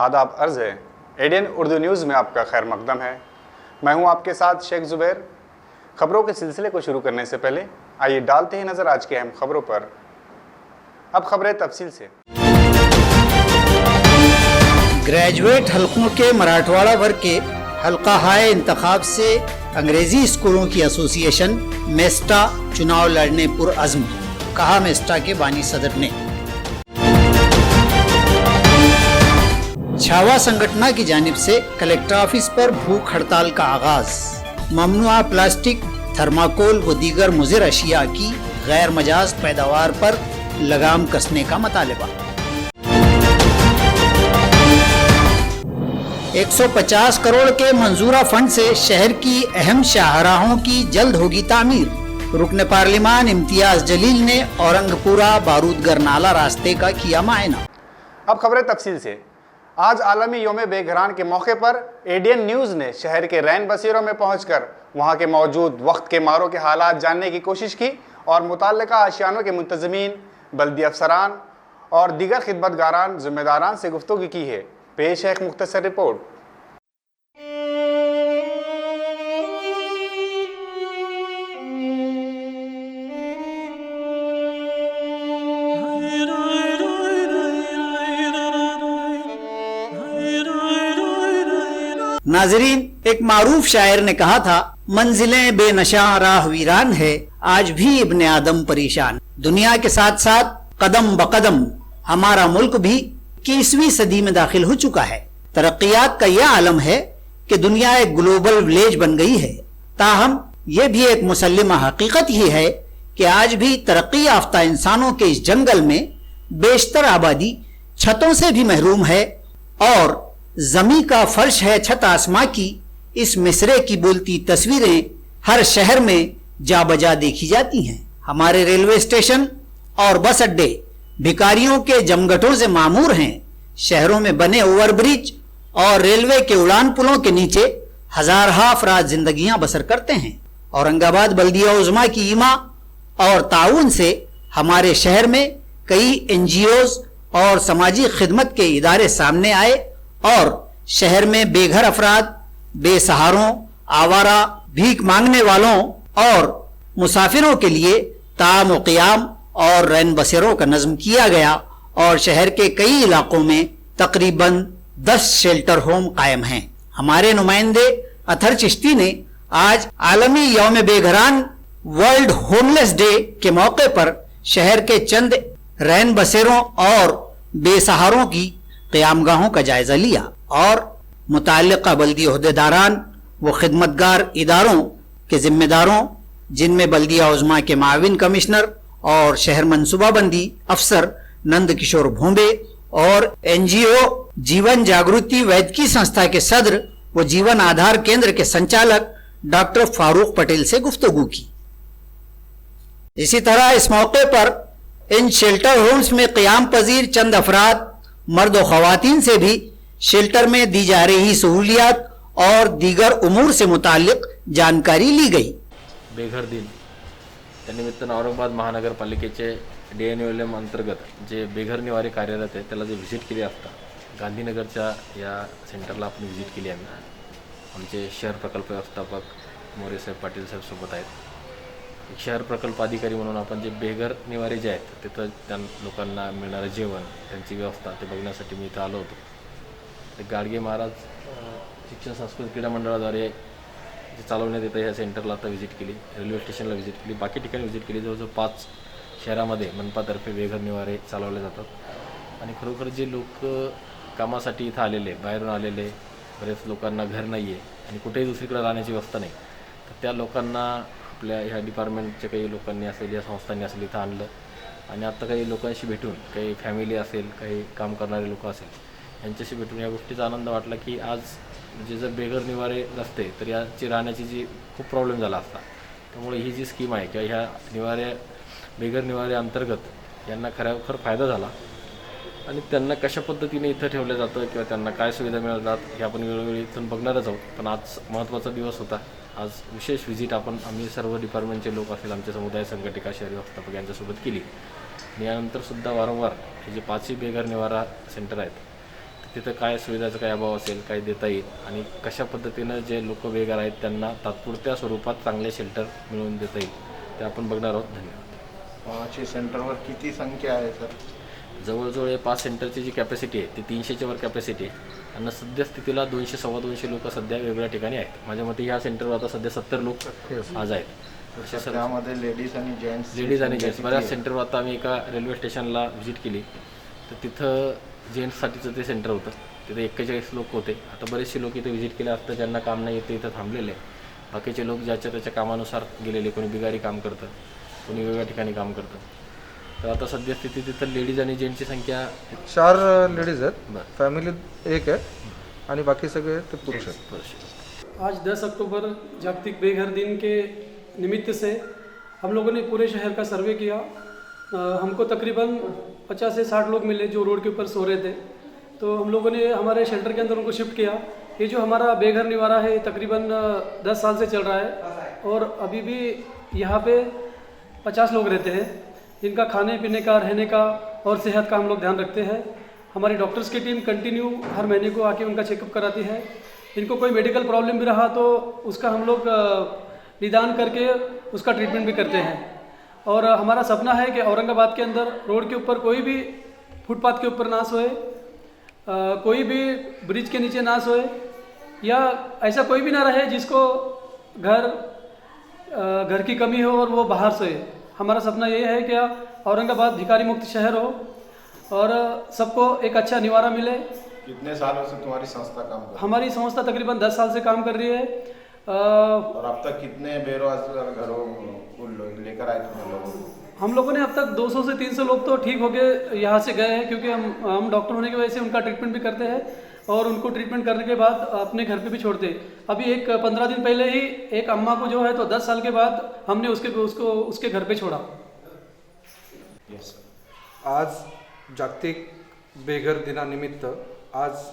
आदाब अर्ज़ है। एडीएन उर्दू न्यूज़ में आपका खैर मकदम है। मैं हूं आपके साथ शेख ज़ुबैर। खबरों के सिलसिले को शुरू करने से पहले आइए डालते हैं नज़र आज की अहम खबरों पर। अब खबरें तफसील से। ग्रेजुएट हलकों के मराठवाड़ा वर्ग के हल्का हाय इंतखाब से अंग्रेजी स्कूलों की एसोसिएशन मेस्टा चुनाव लड़ने पुरअज़्म, कहा मेस्टा के बानी सदर ने। छावा संगठन की जानिब से कलेक्टर ऑफिस पर भूख हड़ताल का आगाज। ममनुआ प्लास्टिक, थर्माकोल व दीगर मुज़िर अशिया की गैर मजाज पैदावार पर लगाम कसने का मुतालबा। 150 करोड़ के मंजूरा फंड से शहर की अहम शाहराहों की जल्द होगी तामीर। रुकन पार्लिमान इम्तियाज जलील ने औरंगपुरा बारूदगर नाला रास्ते का किया मायना। अब खबरें तफसील से। आज आलमी योम बेघरान के मौके पर एडीएन न्यूज़ ने शहर के रैन बसेरों में पहुंचकर वहां के मौजूद वक्त के मारों के हालात जानने की कोशिश की और मुतल्लिका आशियानों के मुंतज़मीन, बल्दी अफसरान और दीगर खिदमतगारान ज़िम्मेदारान से गुफ्तगू की है। पेश है एक मुख्तसर रिपोर्ट। नाजरीन, एक मारूफ शायर ने कहा था, मंजिलें बेनशा राह वीरान है, आज भी इब्ने आदम परेशान। दुनिया के साथ साथ कदम बकदम हमारा मुल्क भी 21वीं सदी में दाखिल हो चुका है। तरक्कियात का यह आलम है कि दुनिया एक ग्लोबल विलेज बन गई है। ताहम यह भी एक मुसल्लिमा हकीकत ही है कि आज भी तरक्की याफ्ता इंसानों के इस जंगल में बेशतर आबादी छतों से भी महरूम है और जमी का फर्श है छत आसमां की। इस मिसरे की बोलती तस्वीरें हर शहर में जा बजा देखी जाती हैं। हमारे रेलवे स्टेशन और बस अड्डे भिखारियों के जमघटों से मामूर हैं। शहरों में बने ओवरब्रिज और रेलवे के उड़ान पुलों के नीचे हजारहा अफराद जिंदगियां बसर करते हैं। औरंगाबाद बल्दिया उज़्मा की ईमा और ताउन से हमारे शहर में कई एनजीओज और समाजी खिदमत के इदारे सामने आए और शहर में बेघर अफराद, बेसहारों, आवारा, भीख मांगने वालों और मुसाफिरों के लिए ताम व क़ियाम और रैन बसेरों का नज़्म किया गया और शहर के कई इलाकों में तकरीबन 10 शेल्टर होम कायम हैं। हमारे नुमाइंदे अथर चिश्ती ने आज आलमी यौम बेघरान वर्ल्ड होमलेस डे के मौके पर शहर के चंद रैन बसेरों और बेसहारों की क़यामगाहों का जायजा लिया और मुताल्लिक़ा बल्दी ओहदेदारान व खिदमतगार इदारों के जिम्मेदारों, जिनमें बल्दिया उज़्मा के माविन कमिश्नर और शहर मनसूबाबंदी अफसर नंद किशोर भोंबे और एनजीओ जीवन जागृति वैद्यकीय संस्था के सदर व जीवन आधार केंद्र के संचालक डॉक्टर फारूक पटेल से गुफ्तगू की। इसी तरह इस मौके पर इन शेल्टर होम्स में क़याम पजीर चंद अफराद, मर्द व ख़वातीन से भी शेल्टर में दी जा रही सहूलियात और दीगर उमूर से मुताल्लिक जानकारी ली गई। बेघर दिन त्यानिमित्तानं औरंगाबाद महानगरपालिकेचे DNULM अंतर्गत जे बेघर निवारी कार्यरत आहे त्याला जे व्हिजिट केली असता गांधीनगरच्या या सेंटरला आपण व्हिजिट केली आहे। आमचे शहर प्रकल्प व्यवस्थापक मोरे साहेब पाटील साहेब सोबत आहेत। एक शहर प्रकल्प अधिकारी म्हणून आपण जे बेघर निवारी जे आहेत तिथं त्या लोकांना मिळणारं जेवण, त्यांची व्यवस्था ते बघण्यासाठी मी इथं आलो होतो। गाडगे महाराज शिक्षण सांस्कृतिक क्रीडा मंडळाद्वारे जे चालवण्यात येतं ह्या सेंटरला आता व्हिजिट केली, रेल्वे स्टेशनला व्हिजिट केली, बाकी ठिकाणी व्हिजिट केली। जवळजवळ 5 शहरामध्ये मनपातर्फे बेघर निवारे चालवले जातात आणि खरोखर जे लोक कामासाठी इथं आलेले, बाहेरून आलेले, बरेच लोकांना घर नाही आहे आणि कुठेही दुसरीकडे राहण्याची व्यवस्था नाही, तर त्या लोकांना आपल्या ह्या डिपार्टमेंटच्या काही लोकांनी असेल, या संस्थांनी असेल इथं आणलं आणि आता काही लोकांशी भेटून, काही फॅमिली असेल, काही काम करणारे लोक असेल, यांच्याशी भेटून या गोष्टीचा आनंद वाटला की आज म्हणजे जर बेघर निवारे नसते तर याची राहण्याची जी खूप प्रॉब्लेम झाला असता। त्यामुळे ही जी स्कीम आहे किंवा ह्या बेघर निवारे अंतर्गत यांना खरोखर फायदा झाला आणि त्यांना कशा पद्धतीने इथं ठेवलं जातं किंवा त्यांना काय सुविधा मिळतात हे आपण वेळोवेळी इथून बघणारच आहोत। पण आज महत्त्वाचा दिवस होता। आज विशेष व्हिजिट आम्ही सर्व डिपार्टमेंटचे लोक असेल, आमचे समुदाय संघटक, शहरी व्यवस्थापक यांच्यासोबत केली आणि यानंतर सुद्धा वारंवार हे जे 5ही बेघर निवारा सेंटर आहेत तिथं काय सुविधाचा काय अभाव असेल, काय देता येईल आणि कशा पद्धतीनं जे लोक बेघर आहेत त्यांना तात्पुरत्या स्वरूपात चांगले शेल्टर मिळवून देता येईल ते आपण बघणार आहोत. धन्यवाद. 500 सेंटरवर किती संख्या आहे सर? जवळजवळ 5 सेंटरची जी कॅपॅसिटी आहे ती 300च्या वर कॅपॅसिटी आहे आणि सद्यस्थितीला 200-250 लोक सध्या वेगवेगळ्या ठिकाणी आहेत. माझ्या मते ह्या सेंटरवर आता सध्या 70 लोक आज आहेत. असे सर्व त्यामध्ये लेडीज आणि जेंट्स जेंट्स बऱ्याच सेंटरवर आता आम्ही एका रेल्वे स्टेशनला व्हिजिट केली तर तिथं जेंट्ससाठीचं ते सेंटर होतं. तिथे 41 लोक होते. आता बरेचसे लोक इथे व्हिजिट केले असतं ज्यांना काम नाही येते इथं थांबलेले. बाकीचे लोक ज्याच्या त्याच्या कामानुसार गेलेले, कोणी बिगारी काम करतं, कोणी वेगळ्या ठिकाणी काम करतं. तर आता सद्यस्थिती तिथं लेडीज आणि जेंट्सची संख्या 4 लेडीज आहेत, बरं. फॅमिली 1 आहे आणि बाकी सगळे ते पुरुष आहेत. आज 10 अक्टूबर जागतिक बेघर दिन के निमित्त से हम लोगों ने पूरे शहर का सर्वे किया. हमको तकरीबन 50 से 60 लोग मिले जो रोड के ऊपर सो रहे थे. तो हम लोगों ने हमारे शेल्टर के अंदर उनको शिफ्ट किया. ये जो हमारा बेघर निवारा है तकरीबन 10 साल से चल रहा है और अभी भी यहाँ पे 50 लोग रहते हैं जिनका खाने पीने का, रहने का और सेहत का हम लोग ध्यान रखते हैं. हमारी डॉक्टर्स की टीम कंटिन्यू हर महीने को आके उनका चेकअप कराती है. इनको कोई मेडिकल प्रॉब्लम भी रहा तो उसका हम लोग निदान करके उसका ट्रीटमेंट भी करते हैं. और हमारा सपना है कि औरंगाबाद के अंदर रोड के ऊपर कोई भी फुटपाथ के ऊपर ना सोए, कोई भी ब्रिज के नीचे ना सोए या ऐसा कोई भी ना रहे जिसको घर की कमी हो और वो बाहर सोए. हमारा सपना ये है कि औरंगाबाद भिखारी मुक्त शहर हो और सबको एक अच्छा निवारा मिले. कितने सालों से तुम्हारी संस्था काम कर रही हमारी संस्था तकरीबन 10 साल से काम कर रही है. है और अब तक कितने बेरोजगार घरों को लेकर आए तुम लोगों को? हम लोगों ने अब तक 200 से 300 लोग तो ठीक होके यहाँ से गए हैं क्योंकि हम डॉक्टर होने की वजह से उनका ट्रीटमेंट भी करते हैं और उनको ट्रीटमेंट करने के बाद अपने घर पे भी छोड़ते हैं. अभी 15 दिन पहले ही एक अम्मा को जो है तो 10 साल के बाद हमने उसके घर पे छोड़ा. आज जागतिक बेघर दिनानिमित्त आज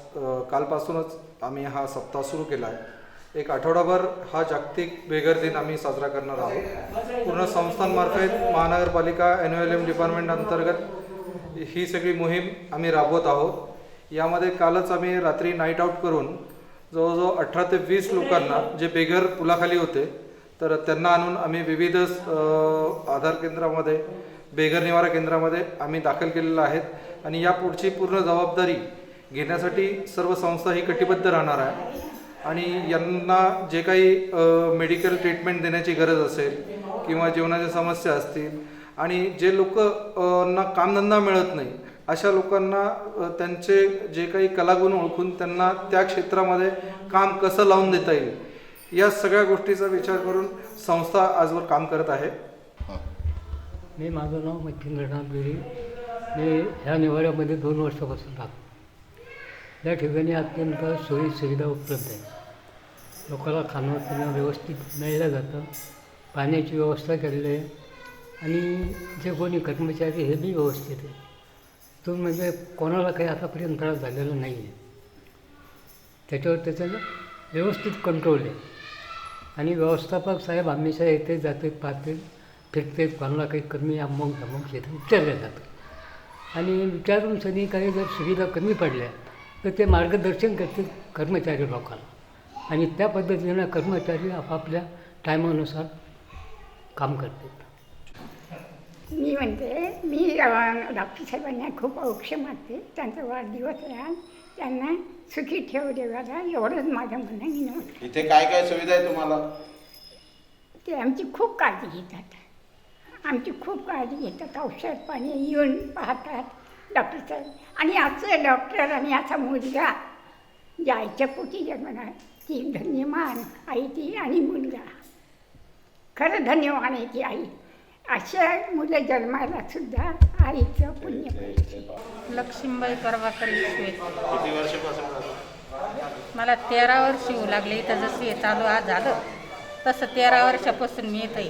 कालपासूनच आम्ही हा सप्ताह सुरू केला आहे. एक आठवडाभर हा जागतिक बेघर दिन आम्ही साजरा करणार आहोत. पूर्ण संस्थांमार्फत महानगरपालिका NOLM डिपार्टमेंट अंतर्गत ही सगळी मोहीम आम्ही राबवत आहोत. यामध्ये कालच आम्ही रात्री नाईट आऊट करून जवळजवळ 18 ते 20 लोकांना जे बेघर पुलाखाली होते तर त्यांना आणून आम्ही विविध आधार केंद्रामध्ये, बेघर निवारा केंद्रामध्ये आम्ही दाखल केलेलं आहेत आणि यापुढची पूर्ण जबाबदारी घेण्यासाठी सर्व संस्था ही कटिबद्ध राहणार आहे. आणि यांना जे काही मेडिकल ट्रीटमेंट देण्याची गरज असेल किंवा जेवणाच्या समस्या असतील आणि जे लोकांना कामधंदा मिळत नाही अशा लोकांना त्यांचे जे काही कलागुण ओळखून त्यांना त्या क्षेत्रामध्ये काम कसं लावून देता येईल या सगळ्या गोष्टीचा विचार करून संस्था आजवर काम करत आहे. माझं नाव मच्छिंद्रनाथ गिरी. मी ह्या निवाऱ्यामध्ये 2 वर्षापासून राहतो. या ठिकाणी अत्यंत सोयी सुविधा उपलब्ध आहे. लोकांना खाणं पिणं व्यवस्थित मिळलं जातं. पाण्याची व्यवस्था केलेली आहे आणि जे कोणी कर्मचारी हे बी व्यवस्थित आहे. तो म्हणजे कोणाला काही आतापर्यंत त्रास झालेला नाही आहे. त्याच्यावर त्याचं व्यवस्थित कंट्रोल आहे आणि व्यवस्थापक साहेब हमेशा येते जाते, पाहते, फिरते. कोणाला काही कमी अमाऊंट येतं विचारलं जातं आणि विचारून सनी काही जर सुविधा कमी पडल्या तर ते मार्गदर्शन करते कर्मचारी लोकांना आणि त्या पद्धतीनं कर्मचारी आपापल्या टायमानुसार काम करतात. मी डॉक्टर साहेबांना खूप औक्षण मागते. त्यांचा वाढदिवस आहे, त्यांना सुखी ठेवू देवाला एवढंच माझं म्हणणं. मी नमस्कार. इथे काय काय सुविधा आहे तुम्हाला? ते आमची खूप काळजी घेतात. आमची खूप काळजी घेतात. औषध पाणी येऊन पाहतात डॉक्टर साहेब. आणि आजचं डॉक्टर आणि असा मुलगा जे आईच्या पोटी जन्मला ती धन्यमान आई ती आणि मुलगा. खरं धन्यवान आहे ती आई. अशा मुलं जन्माला सुद्धा आईचं पुण्य पाहिजे. लक्ष्मीबाई प्रभाकर विश्वे. किती वर्षापासून? मला 13 वर्ष होऊ लागले. इथं जसं हे चालू आज झालं तसं 13 वर्षापासून मी येत आहे.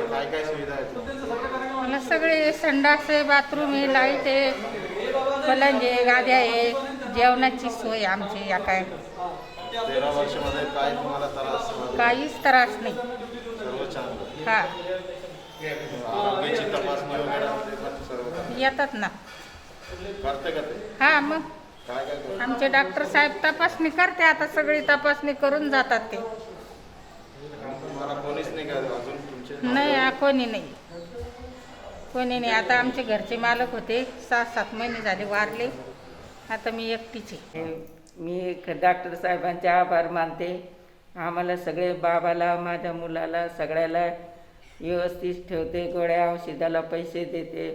काय काय सुविधा आहे? मला सगळे संडास आहे, बाथरूम आहे, लाईट आहे, पलंग आहे, गाद्या आहे, जेवणाची सोय आमची. या काय 13 वर्षामध्ये काय तुम्हाला त्रास? काहीच त्रास नाही. सर्व छान. हा आरोग्याची तपासणी वगैरे पण सर्व येतात ना. करते का ते? हा मग काय काय करतात? आमचे डॉक्टर साहेब तपासणी करते, आता सगळी तपासणी करून जातात ते. तुम्हाला कोणीच नाही का अजून तुमचे? नाही, कोणी नाही, कोणी नाही. आता आमचे घरचे मालक होते, 6-7 महिने झाले वारले, आता मी एकटीच आहे. मी डॉक्टर साहेबांचे आभार मानते. आम्हाला सगळे, बाबाला, माझ्या मुलाला, सगळ्याला व्यवस्थित ठेवते, गोळ्या औषधाला पैसे देते.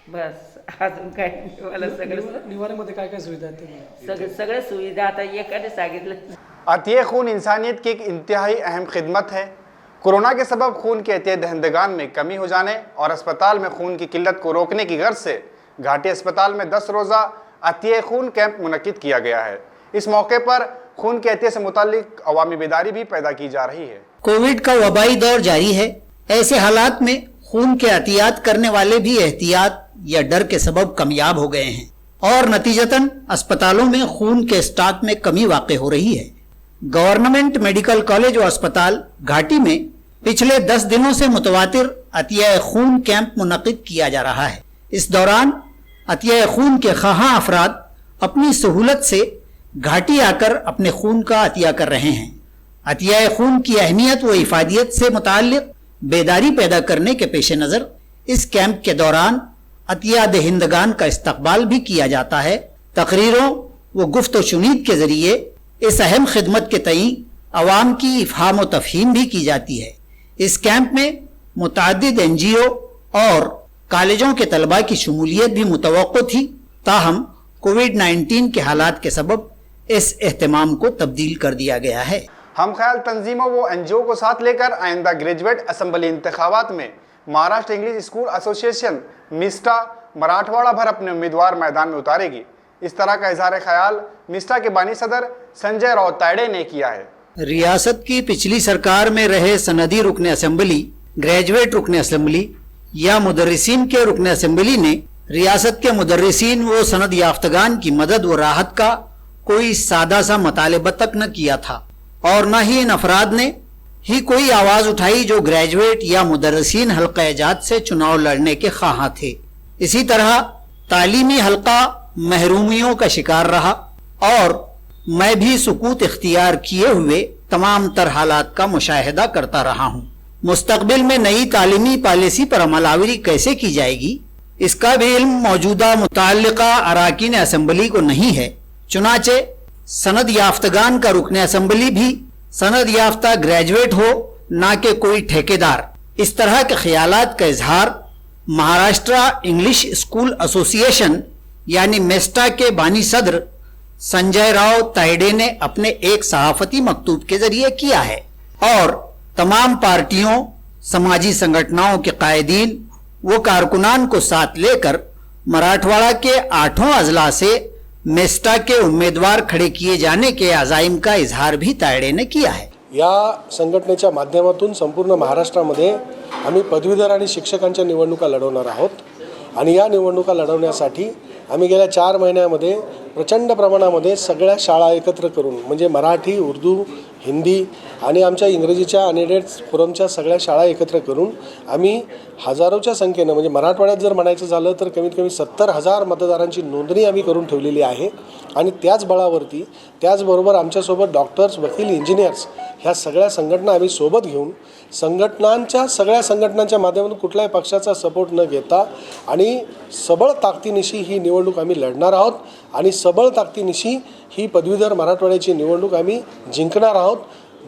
बस अजून काही नाही. मला सगळं निवाऱ्यामध्ये काय काय सुविधा आहेत? सगळं सुविधा आता एकाने सांगितलं. अतिय खून इंसानियत की एक इंतहाई अहम खिदमत है। कोरोना के सबब खून के अतिय दहंदगान में कमी हो जाने और अस्पताल में खून की किल्लत को रोकने की गर्ज से घाटी अस्पताल में 10 रोज़ा अतिय खून कैंप मुनक्किद किया गया है। इस मौके पर खून के अतिय से मुताल्लिक अवामी बेदारी भी पैदा की जा रही है। कोविड का वबाई दौर जारी है। ऐसे हालात में खून के अतियात करने वाले भी एहतियात या डर के सबब कामयाब हो गए हैं और नतीजतन अस्पतालों में खून के स्टॉक में कमी वाक़ हो रही है। गवर्नमेंट मेडिकल कॉलेज व अस्पताल घाटी में पिछले 10 दिनों से मुतवातिर अतिया खून कैंप मुनक्किद किया जा रहा है। इस दौरान अतिया खून के ख्वाहां अफराद अपनी सहूलत से घाटी आकर अपने खून का अतिया कर रहे हैं। अतिया खून की अहमियत व इफादियत से मुताल्लिक बेदारी पैदा करने के पेश नज़र इस कैंप के दौरान अतिया दहिंदगान का इस्तकबाल भी किया जाता है। तकरीरों व गुफ्त शुनीद के ज़रिए इस अहम खिदमत के तई अवाम की इफ़हाम व तफ़हीम भी की जाती है। इस कैंप में मुतअद्दिद NGO और कॉलेजों के तलबा की शमूलियत भी मुतवक्को थी, ताहम कोविड-19 के हालात के सबब इस एहतमाम को तब्दील कर दिया गया है। हम ख्याल तंजीमों व NGO को साथ लेकर आइंदा ग्रेजुएट असम्बली इंतखाबात में महाराष्ट्र इंग्लिश स्कूल एसोसिएशन मिस्टा मराठवाड़ा भर अपने उम्मीदवार मैदान में उतारेगी। इस तरह का इजहार ख्याल मिस्टा के बानी सदर संजय राव तायडे ने किया है। रियासत की पिछली सरकार में रहे सनदी रुकन असम्बली, ग्रेजुएट रुकन असम्बली या मुदर्रिसीन के रुकन असम्बली ने रियासत के मुदर्रिसीन व सनद याफ्तगान की मदद व राहत का कोई सादा सा मुतालिबा तक न किया था और न ही इन अफराद ने ही कोई आवाज उठाई जो ग्रेजुएट या मुदर्रिसीन हल्का एजाद से चुनाव लड़ने के ख्वाहां थे। इसी तरह तालीमी हल्का महरूमियों का शिकार रहा और मैं भी सुकूत इख्तियार किए हुए तमाम तर हालात का मुशाहिदा करता रहा हूँ। मुस्तकबिल में नई तालीमी पॉलिसी पर अमलावरी कैसे की जाएगी, इसका भी इल्म मौजूदा मुताल्लिका अराकीन असम्बली को नहीं है। चुनाचे सनद याफ्तगान का रुकन असम्बली भी सनद याफ्ता ग्रेजुएट हो, ना कि कोई ठेकेदार। इस तरह के ख्यालात का इजहार महाराष्ट्र इंग्लिश स्कूल एसोसिएशन यानी मेस्टा के बानी सदर संजय राव तायडे ने अपने एक सहाफती मकतूब के जरिए किया है और तमाम पार्टियों, समाजी संगठनों के कायदीन व कारकुनान को साथ लेकर मराठवाड़ा के 8 अजला से मेस्टा के उम्मीदवार खड़े किए जाने के अज़ाइम का इजहार भी तायडे ने किया है। या संघटनेच्या माध्यमातून संपूर्ण महाराष्ट्रामध्ये आम्ही पदवीधर आणि शिक्षकांच्या निवडणुका लढवणार आहोत आणि या निवडणुका लढवण्यासाठी आम्ही गेल्या 4 महिन्यामध्ये प्रचंड प्रमाणामध्ये सगळ्या शाळा एकत्र करून म्हणजे मराठी, उर्दू, हिंदी आणि आमच्या इंग्रजीच्या अनएडेड फोरमच्या सगळ्या शाळा एकत्र करून आम्ही हजारोच्या संख्येनं म्हणजे मराठवाड्यात जर म्हणायचं झालं तर कमीत कमी 70,000 मतदारांची नोंदणी आम्ही करून ठेवलेली आहे आणि त्याच बळावरती त्याचबरोबर आमच्यासोबत डॉक्टर्स, वकील, इंजिनियर्स ह्या सगळ्या संघटना आम्ही सोबत घेऊन सगळ्या संघटनांच्या माध्यमातून कुठल्याही पक्षाचा सपोर्ट न घेता आणि सबळ ताकदीनिशी ही निवडणूक आम्ही लढणार आहोत आणि सबळ ताकदीनिशी ही पदवीधर मराठवाड्याची निवडणूक आम्ही जिंकणार आहोत,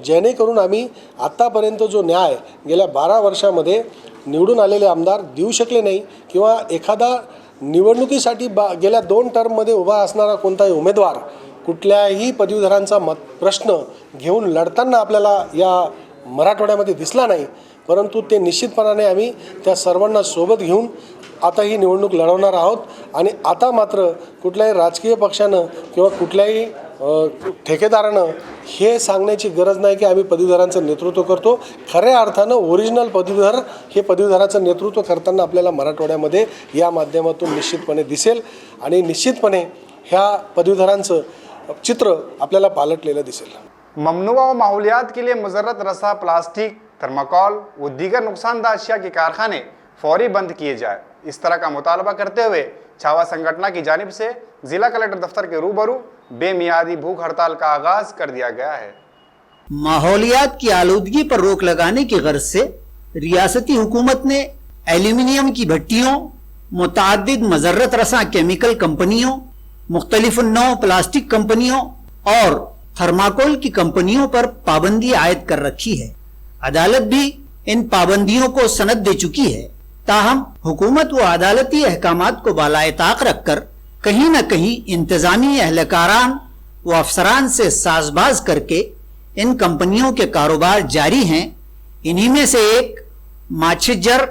जेणेकरून आम्ही आत्तापर्यंत जो न्याय गेल्या 12 वर्षामध्ये निवडून आलेले आमदार देऊ शकले नाही किंवा एखादा निवडणुकीसाठी गेल्या 2 टर्ममध्ये उभा असणारा कोणताही उमेदवार कुठल्याही पदवीधरांचा प्रश्न घेऊन लढताना आपल्याला या मराठवाड्यामध्ये दिसला नाही, परंतु ते निश्चितपणाने आम्ही त्या सर्वांना सोबत घेऊन आता ही निवडणूक लढवणार आहोत आणि आता मात्र कुठल्याही राजकीय पक्षानं किंवा कुठल्याही ठेकेदारानं हे सांगण्याची गरज नाही की आम्ही पदवीधरांचं नेतृत्व करतो। खऱ्या अर्थानं ओरिजिनल पदवीधर हे पदवीधराचं नेतृत्व करताना आपल्याला मराठवाड्यामध्ये या माध्यमातून निश्चितपणे दिसेल आणि निश्चितपणे ह्या पदवीधरांचं चित्र आपल्याला पालटलेलं दिसेल। ममनुआ व माहौलियात के लिए मुजर्रत रसा प्लास्टिक, थर्माकोल व दीगर नुकसानदा अशिया के कारखाने फौरी बंद किए जाए, इस तरह का मुतालबा करते हुए छावा संगठन की जानिब से जिला कलेक्टर दफ्तर के रूबरू बेमियादी भूख हड़ताल का आगाज कर दिया गया है। माहौलियात की आलूदगी पर रोक लगाने की गर्ज से रियासती हुकूमत ने एल्यूमिनियम की भट्टियों, मुतअद्दिद मजर्रत रसा केमिकल कंपनियों, मुख्तलिफ नौ प्लास्टिक कंपनियों और थर्माकोल की कंपनियों पर पाबंदी आयद कर रखी है। अदालत भी इन पाबंदियों को सनद दे चुकी है। ताहम हुकूमत व अदालती अहकामात को बालाए ताक रखकर कहीं न कहीं इंतजामी एहलकारान व अफसरान से साजबाज करके इन कंपनियों के कारोबार जारी हैं। इन्हीं में से एक माछिजर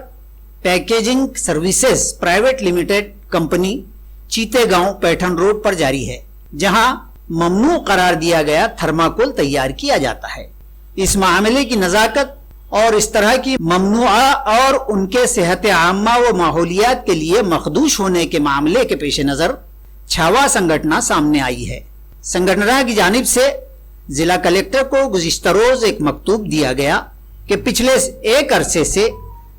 packaging services private limited company Chitegaon Paithan road पर जारी है, जहां ममनू करार दिया गया थर्माकोल तैयार किया जाता है। इस मामले की नजाकत और इस तरह की ममनुआ और उनके सेहत आम्मा व माहौलियात के लिए मखदूश होने के मामले के पेश नजर छावा संगठना सामने आई है। संगठना की जानिब से जिला कलेक्टर को गुज़िश्ता रोज एक मकतूब दिया गया कि पिछले एक अरसे से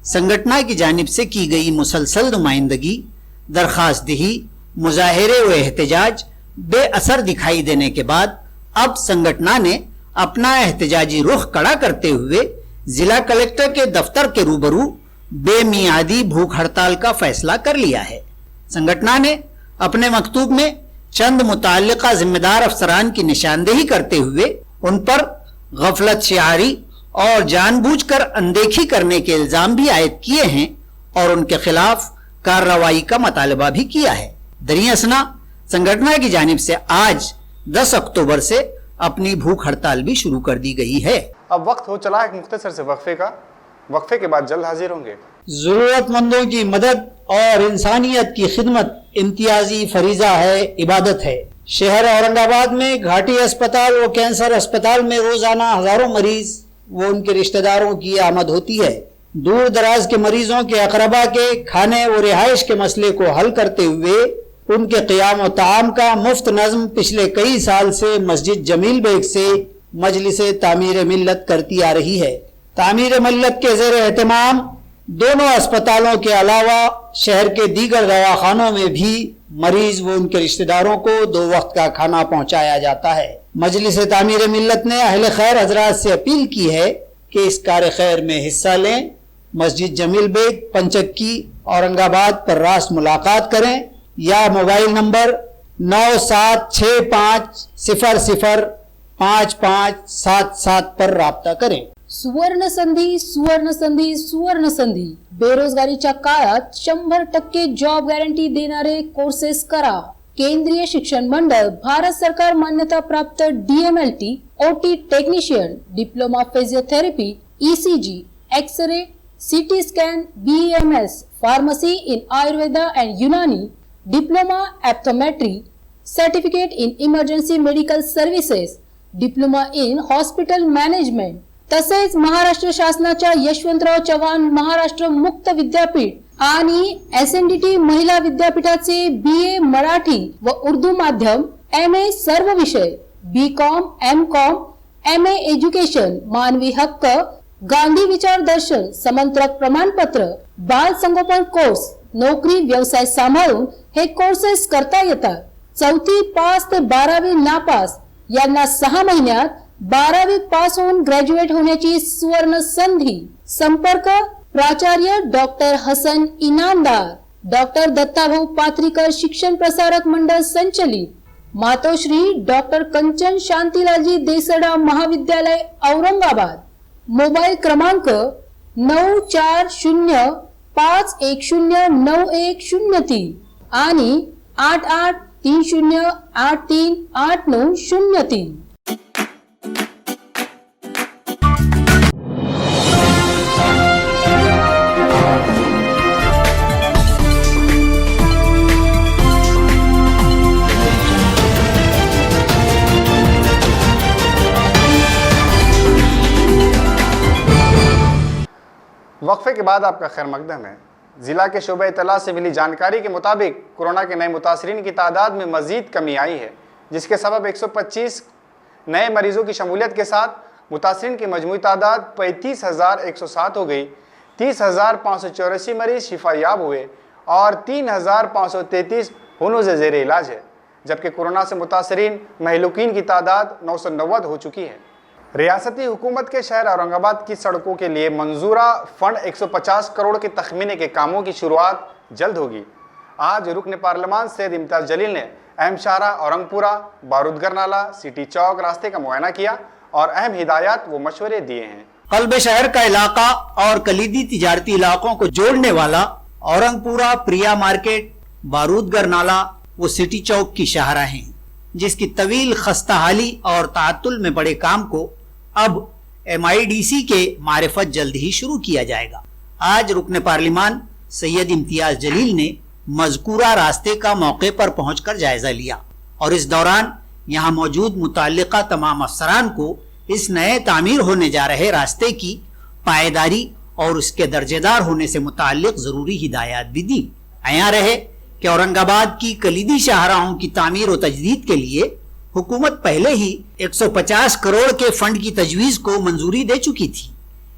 संगठना की जानिब से की गई मुसलसल नुमाइंदगी, दरखास्त दही, मुजाहिरे व एहतजाज बेअसर दिखाई देने के बाद अब संगठना ने अपना एहतजाजी रुख कड़ा करते हुए जिला कलेक्टर के दफ्तर के रूबरू बेमियादी भूख हड़ताल का फैसला कर लिया है। संगठना ने अपने मकतूब में चंद मुताल्लिका जिम्मेदार अफसरान की निशानदेही करते हुए उन पर गफलत शियारी और जानबूझकर अनदेखी करने के इल्जाम भी आयद किए हैं और उनके खिलाफ कार्रवाई का मुतालबा भी किया है। दरियासना संगठन की जानिब से आज 10 अक्टूबर से अपनी भूख हड़ताल भी शुरू कर दी गई है। अब वक्त हो चला एक मुख्तसर से वक्फे का। वक्फे के बाद जल्द हाजिर होंगे। जरूरतमंदों की मदद और इंसानियत की खिदमत इम्तियाजी फरीजा है, इबादत है। शहर औरंगाबाद में घाटी अस्पताल व कैंसर अस्पताल में रोजाना हजारों मरीज व उनके रिश्तेदारों की आमद होती है। दूर दराज के मरीजों के अकरबा के खाने व रिहाइश के मसले को हल करते हुए उनके क़ियाम व ताम का मुफ्त नज़्म पिछले कई साल से मस्जिद जमील बेग से मजलिस तामीर मिल्लत करती आ रही है। तामीर मिल्लत के ज़ेर एहतमाम दोनों अस्पतालों के अलावा शहर के दीगर दवाखानों में भी मरीज व उनके रिश्तेदारों को 2 वक्त का खाना पहुंचाया जाता है। मजलिस तामीर मिल्लत ने अहले खैर हजरात से अपील की है कि इस कार्य खैर में हिस्सा लें। मस्जिद जमील बेग, पंचक्की, औरंगाबाद पर रास्त मुलाकात करें या मोबाइल नंबर 9765005577 पर राब्ता करें। सुवर्ण संधी, सुवर्ण संधी, सुवर्ण संधी। बेरोजगारीच्या काळात 100% जॉब गॅरंटी देणारे कोर्सेस करा। केंद्रीय शिक्षण मंडळ, भारत सरकार मान्यता प्राप्त DMLT, OT technician, diploma physiotherapy, ECG, X ray, CT scan, BMS, pharmacy in Ayurveda and Unani, diploma optometry, certificate in emergency medical services, diploma in hospital management तसेच महाराष्ट्र शासनाच्या यशवंतराव चव्हाण महाराष्ट्र मुक्त विद्यापीठ आणि SNDT महिला विद्यापीठाचे BA मराठी व उर्दू माध्यम, MA सर्व विषय, BCom, MCom, MA एज्युकेशन, मानवी हक्क, गांधी विचार दर्शन, समंत्रक प्रमाणपत्र, बाल संगोपन कोर्स, नोकरी व्यवसाय सांभाळून हे कोर्सेस करता येतात। 4थी पास ते 12वी नापास यांना 6 महिन्यात 12वी पास होऊन ग्रॅज्युएट होण्याची सुवर्ण संधी। संपर्क प्राचार्य डॉक्टर हसन इनामदार, डॉक्टर दत्ताभाऊ पात्रीकर शिक्षण प्रसारक मंडळ संचलित, मातोश्री डॉक्टर कंचन शांतीलालजी देसडा महाविद्यालय औरंगाबाद। मोबाईल क्रमांक 9405109103 आणि 8830838903। वक्फे के बाद आपका खैर मकदम है। ज़िला के शोबे इत्तला से मिली जानकारी के मुताबिक कोरोना के नए मुतासरीन की तादाद में मज़ीद कमी आई है, जिसके सबब 125 नए मरीजों की शमूलियत के साथ मुतासरीन की मजमूई तादाद 35,107 हो गई। 30,584 मरीज शिफायाब हुए और 3,533 हुनूज़ ज़ेर इलाज है। जबकि कोरोना से मुतासरीन महलूकीन की तादाद 990 हो चुकी है। रियासती हुकूमत के शहर औरंगाबाद की सड़कों के लिए मंजूरा फंड 150 करोड़ के तखमीने के कामों की शुरुआत जल्द होगी। आज रुकन पार्लियामान सैयद इम्तियाज जलील ने अहम शाहरा औरंगपुरा, बारूदगर नाला, सिटी चौक रास्ते का मुआयना किया और अहम हिदायत व मशवरे दिए हैं। कल्ब शहर का इलाका और कलीदी तिजारती इलाकों को जोड़ने वाला औरंगपुरा, प्रिया मार्केट, बारूदगर नाला वो सिटी चौक की शाहराहें, जिसकी तवील खस्ताहाली और तातुल में बड़े काम को अब MIDC के मारिफत जल्द ही शुरू किया जाएगा। आज रुकन पार्लिमान सैयद इम्तियाज जलील ने मज़कूरा रास्ते का मौके पर पहुंचकर जायजा लिया और इस दौरान यहाँ मौजूद मुताल्लिका तमाम अफसरान को इस नए तामीर होने जा रहे रास्ते की पायदारी और उसके दर्जेदार होने से मुताल्लिक जरूरी हिदायत भी दी। आया रहे कि औरंगाबाद की कलीदी शाहराहों की तामीर और तजदीद के लिए हुकूमत पहले ही 150 करोड़ के फंड की तजवीज को मंजूरी दे चुकी थी।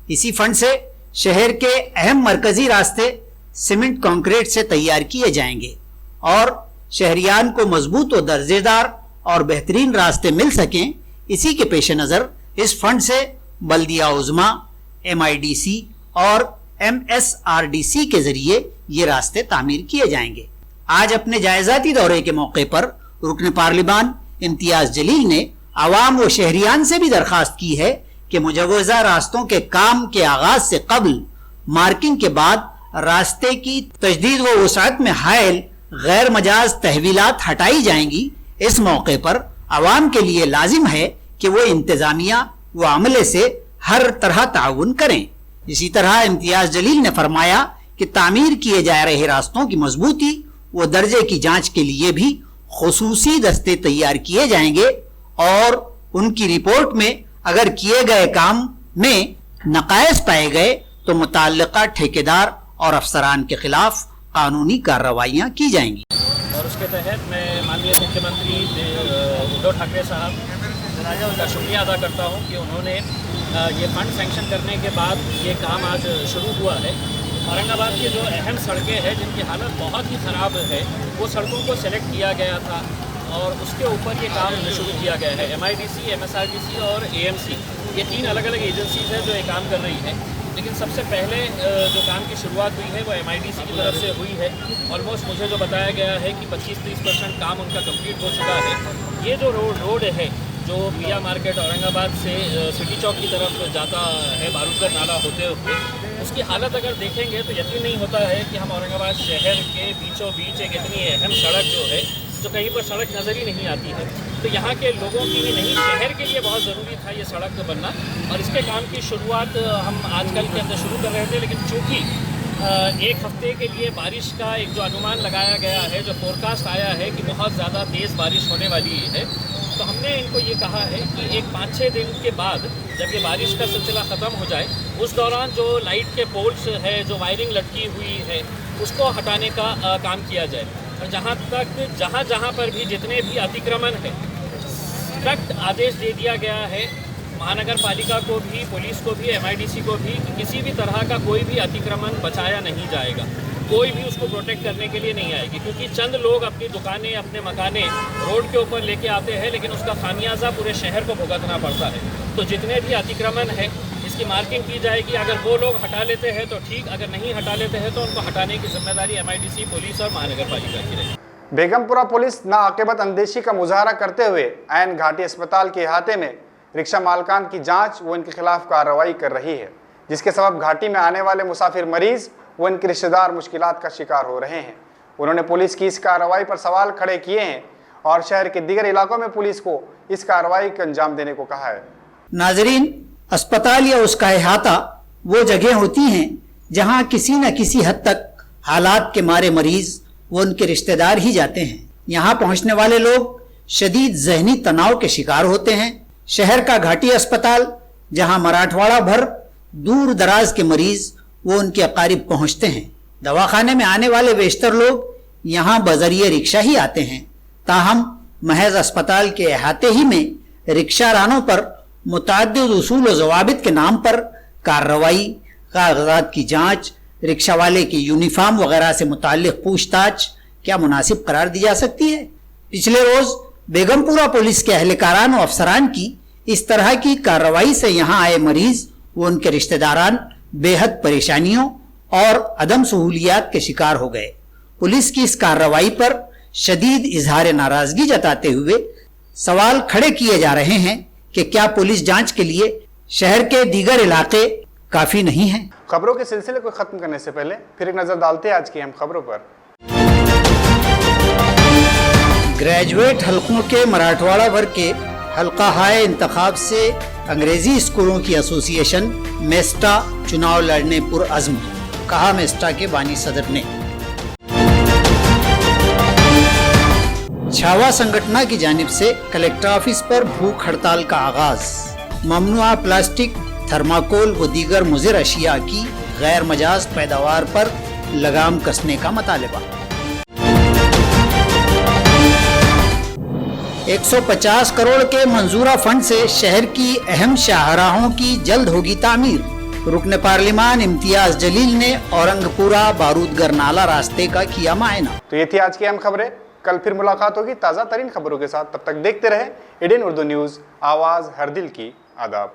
इसी फंड से शहर के अहम मरकजी रास्ते सीमेंट कंक्रीट से तैयार किए जाएंगे और शहरियान को मजबूत और दर्जेदार और बेहतरीन रास्ते मिल सकें, इसी के पेश नज़र इस फंड से बल्दिया उज़्मा, MIDC और MSRDC के जरिए ये रास्ते तामीर किए जाएंगे। आज अपने जायजाती दौरे के मौके पर रुकन पार्लिमान इम्तियाज जलील ने आवाम व शहरियान से भी दरखास्त की है कि मुजवजा रास्तों के काम के आगाज से कबल मार्किंग के बाद रास्ते की तजदीद व वसाअत में हायल गैर मजाज तहवीलात हटाई जाएंगी। इस मौके पर आवाम के लिए लाजिम है कि वो इंतजामिया व अमले से हर तरह ताउन करें। इसी तरह इम्तियाज जलील ने फरमाया कि तामीर किए जा रहे रास्तों की मजबूती व दर्जे की जांच के लिए भी खुसूसी दस्ते तैयार किए जाएंगे और उनकी रिपोर्ट में अगर किए गए काम में नकायस पाए गए तो मुताल्लिका ठेकेदार और अफसरान के खिलाफ कानूनी कार्रवाइयाँ की जाएंगी। और उसके तहत मैं माननीय मुख्यमंत्री उद्धव ठाकरे साहब का शुक्रिया अदा करता हूँ कि उन्होंने ये फंड सैंक्शन करने के बाद ये काम आज शुरू हुआ है। औरंगाबाद की जो अहम सड़कें हैं जिनकी हालत बहुत ही ख़राब है, वो सड़कों को सेलेक्ट किया गया था और उसके ऊपर ये काम शुरू किया गया है। MIDC, MSRDC और AMC ये 3 अलग अलग एजेंसीज हैं जो ये काम कर रही हैं, लेकिन सबसे पहले जो काम की शुरुआत हुई है वो MIDC की तरफ से हुई है। ऑलमोस्ट मुझे जो बताया गया है कि 25-30% काम उनका कंप्लीट हो चुका है। ये जो रोड है जो प्रिया मार्केट औरंगाबाद से सिटी चौक की तरफ जाता है बारूदगर नाला होते हुए, उसकी हालत अगर देखेंगे तो यकीन नहीं होता है कि हम औरंगाबाद शहर के बीचों बीच एक इतनी अहम सड़क जो है, जो कहीं पर सड़क नज़र ही नहीं आती है, तो यहाँ के लोगों की भी नहीं, शहर के लिए बहुत ज़रूरी था ये सड़क बनना। और इसके काम की शुरुआत हम आजकल के अंदर शुरू कर रहे थे, लेकिन चूँकि एक हफ्ते के लिए बारिश का एक जो अनुमान लगाया गया है, जो फोरकास्ट आया है कि बहुत ज़्यादा तेज़ बारिश होने वाली है, तो हमने इनको ये कहा है कि एक 5-6 दिन के बाद जब ये बारिश का सिलसिला ख़त्म हो जाए, उस दौरान जो लाइट के पोल्स है, जो वायरिंग लटकी हुई है, उसको हटाने का काम किया जाए। और जहाँ पर भी जितने भी अतिक्रमण है, सख्त आदेश दे दिया गया है महानगर पालिका को भी, पुलिस को भी, MIDC को भी, कि किसी भी तरह का कोई भी अतिक्रमण बचाया नहीं जाएगा, कोई भी उसको प्रोटेक्ट करने के लिए नहीं आएगी, क्योंकि चंद लोग अपनी दुकानें, अपने मकाने रोड के ऊपर लेके आते हैं, लेकिन उसका खामियाजा पूरे शहर को भुगतना पड़ता है। तो जितने भी अतिक्रमण है इसकी मार्किंग की जाएगी। अगर वो लोग हटा लेते हैं तो ठीक, अगर नहीं हटा लेते हैं तो उनको हटाने की जिम्मेदारी MIDC, पुलिस और महानगर पालिका की रहेगी। बेगमपुरा पुलिस नाआकिबत अंदेशी का मुजाहरा करते हुए ऐन घाटी अस्पताल के अहाते में रिक्शा मालकान की जांच व इनके खिलाफ कार्रवाई कर रही है, जिसके सबब घाटी में आने वाले मुसाफिर मरीज व इनके रिश्तेदार मुश्किलात का शिकार हो रहे हैं। उन्होंने पुलिस की इस कार्रवाई पर सवाल खड़े किए हैं और शहर के दीगर इलाकों में पुलिस को इस कार्रवाई को अंजाम देने को कहा है। नाजरीन, अस्पताल या उसका अहाता वो जगह होती हैं जहां किसी न किसी हद तक हालात के मारे मरीज वो उनके रिश्तेदार ही जाते हैं। यहाँ पहुंचने वाले लोग शदीद जहनी तनाव के शिकार होते हैं। शहर का घाटी अस्पताल जहां मराठवाड़ा भर दूर दराज के मरीज वो उनके अकारिब पहुंचते हैं। दवाखाने में आने वाले बेशतर लोग यहाँ बजरिए रिक्शा ही आते हैं। ताहम महज अस्पताल के अहाते ही में रिक्शा रानों पर मुतअद्दिद उसूल व ज़वाबित के नाम पर कार्रवाई, कागजात की जांच, रिक्शा वाले की यूनिफॉर्म वगैरह से मुताल्लिक पूछताछ क्या मुनासिब करार दी जा सकती है? पिछले रोज बेगमपुरा पुलिस के अहलकारान और अफसरान की इस तरह की कार्रवाई से यहाँ आए मरीज व उनके रिश्तेदारान बेहद परेशानियों और अदम सहूलियात के शिकार हो गए। पुलिस की इस कार्रवाई पर शदीद इजहार नाराजगी जताते हुए सवाल खड़े किए जा रहे हैं कि क्या पुलिस जांच के लिए शहर के दीगर इलाके काफी नहीं हैं। खबरों के सिलसिले को खत्म करने से पहले फिर एक नजर डालते हैं आज की अहम खबरों पर। ग्रेजुएट हलकों के मराठवाड़ा वर्ग के हल्का हाय इंतखाब से अंग्रेजी स्कूलों की एसोसिएशन मेस्टा चुनाव लड़ने पुरअज़्म, कहा मेस्टा के बानी सदर ने। छावा संगठन की जानिब से कलेक्टर ऑफिस पर भूख हड़ताल का आगाज। ममनुआ प्लास्टिक, थर्माकोल व दीगर मुज़िर अशिया की गैर मजाज पैदावार पर लगाम कसने का मुतालबा। 150 करोड़ के मंजूरा फंड से शहर की अहम शाहराहों की जल्द होगी तामीर। रुकन पार्लिमान इम्तियाज जलील ने औरंगपुरा बारूदगर नाला रास्ते का किया मायना। तो ये थी आज की अहम खबरें। कल फिर मुलाकात होगी ताज़ा तरीन खबरों के साथ। तब तक देखते रहे एडीएन उर्दू न्यूज़, आवाज़ हर दिल की। आदाब।